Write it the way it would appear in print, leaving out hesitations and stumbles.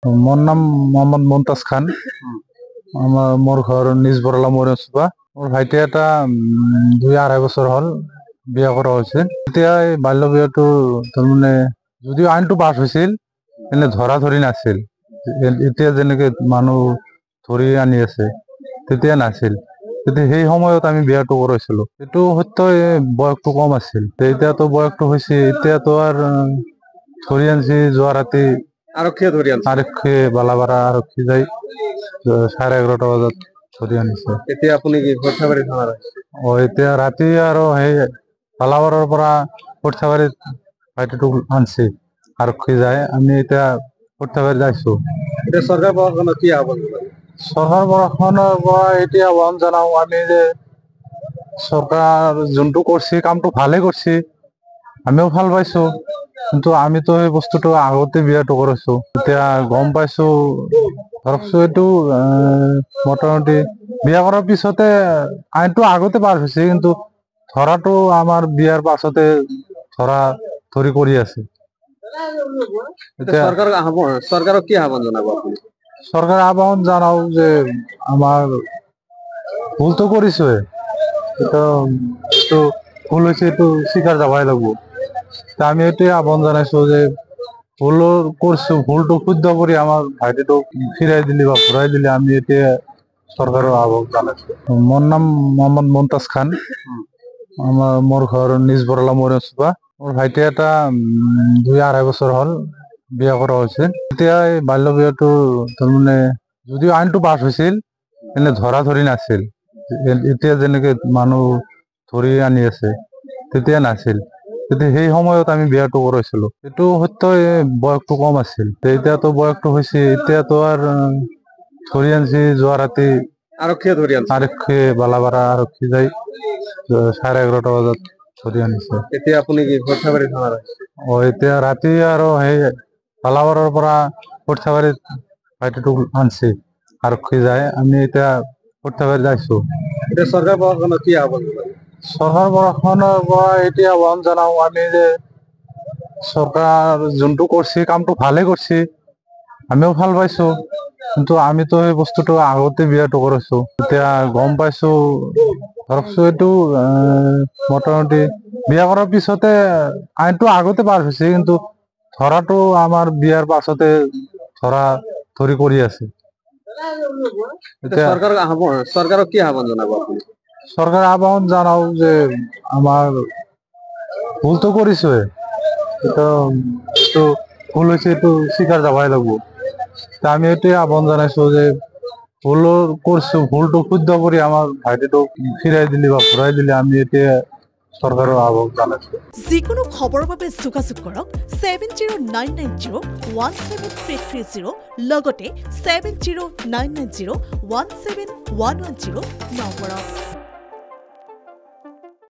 मोर नाम मोहम्मद मुमताज खान। मोर घर निज बरला मरियमचुपा। मोर भाइटी এটা 2-2.5 বছর হল বিয়া করা হয়েছে। এতিয়া এই বাল্য বিয়াটো তাৰমানে যদিও আইনটো পাছ হৈছিল এনে ধৰা ধৰি নাছিল। এতিয়া যেনেকে মানুহ ধৰি আনি আছে তেতিয়া নাছিল। তেতিয়া সেই সময়ত আমি বিয়াটো কৰাইছিলো। এইটো সত্য বয়সটো কম আছিল। এতিয়াতো বয়সটো হৈছে এতিয়াতো আৰ ধৰি আনছি যোৱা ৰাতি আৰক্ষী বালাপাৰা আৰক্ষী যাই 11:30 বজাত ধৰি আনিছে। এতিয়া আপুনি কি কোঠাবাৰী থানাৰ এতিয়া ৰাতি আৰু সেই বালাপাৰাৰ পৰা কোঠাবাৰীত ভাইটিটোক আনছি আৰক্ষী যায়। আমি এতিয়া কোঠাবাৰী যাইছো। এতিয়া চৰকাৰ প্ৰশাসনৰ কি আহ্বান জনাব? চৰকাৰ প্ৰশাসনৰ পৰা এতিয়া আহ্বান জনাও আমি যে চৰকাৰ যোনটো করছি কামটো ভালে করছি, আমিও ভাল পাইছো। কিন্তু আমিতো এই বস্তুটো আগতে বিয়াটো করেছো। এতিয়া গম পাইছো ধৰকছো এইটো মোটামুটি বিয়া করার পিছতে আইনটো আগতে পাস হয়েছে, কিন্তু ধরাটো আমার বিয়ার পাছতে ধরা ধরি কৰি আছে। চৰকাৰক কি আহ্বান জনাব আপুনি? সরকার আহ্বান জানাও যে আমার ভুল তো করিছে, এটা একটু ভুল হয়েছে, একটু স্বীকার যাবাই লাগবো। তা আমি এটাই আহ্বান জানাইছো যে ভুল করছো, ভুলটো শুদ্ধ করে আমার ভাইটিটোক ফিরাই দিলি বা ঘুরাই দিলি আমি এটা সরকারের আহ্বান জানাইছো। মোর নাম মোহাম্মদ মুমতাজ খান। মোর ঘর নিজ বরলা মরিয়মচুপা। মোর ভাইটি এটা 2-2.5 বছর হল বিয়া করা হয়েছে। এতিয়া এই বাল্য বিয়াটো তাৰমানে যদিও আইনটো পাছ হৈছিল এনে ধৰা ধৰি নাছিল। এতিয়া যেনেকে মানুহ ধৰি আনি আছে তেতিয়া নাছিল। তেতিয়া সেই সময়ত আমি বিয়াটো কৰাইছিলো। এইটো সত্য বয়সটো কম আছিল। এতিয়াতো বয়সটো হৈছে এতিয়াতো আৰ ধৰি আনছি যোৱা ৰাতি আৰক্ষী বালাপাৰা আৰক্ষী যাই 11:30 বজাত ধৰি আনিছে। এতিয়া আপুনি কি কোঠাবাৰী থানাৰ এতিয়া ৰাতি আৰু সেই বালাপাৰাৰ পৰা কোঠাবাৰীত ভাইটিটোক আনছি আৰক্ষী যায়। আমি এতিয়া কোঠাবাৰী যাইছো। এতিয়া চৰকাৰ প্ৰশাসনৰ কি আহ্বান জনাব? চৰকাৰ প্ৰশাসনৰ পৰা এতিয়া আহ্বান জানাও আমি যে চৰকাৰ যোনটো করছি কামটো ভালে করছি, আমিও ভাল পাইছো। কিন্তু আমিতো এই বস্তুটো আগতে বিয়াটো করেছো। এতিয়া গম পাইছো ধরকছো এইটো মোটামুটি বিয়া করার পিছতে আইনটো আগতে পাস হয়েছে, কিন্তু ধরাটো আমার বিয়ার পাছতে ধরা ধরি কৰি আছে। চৰকাৰক কি আহ্বান জনাব আপুনি? সরকার আহ্বান জানাও যে আমার ভুল তো করিছে, এটা একটু ভুল হয়েছে, একটু স্বীকার যাবাই লাগবো। তা আমি এটাই আহ্বান জানাইছো যে ভুল করছো, ভুলটো শুদ্ধ করে আমার ভাইটিটোক ফিরাই দিলি বা ঘুরাই দিলি আমি এটা সরকারের আহ্বান জানাইছো। যিকোনো খবৰৰ বাবে যোগাযোগ কৰক 7099017330 লগতে 7099017110 নম্বৰত।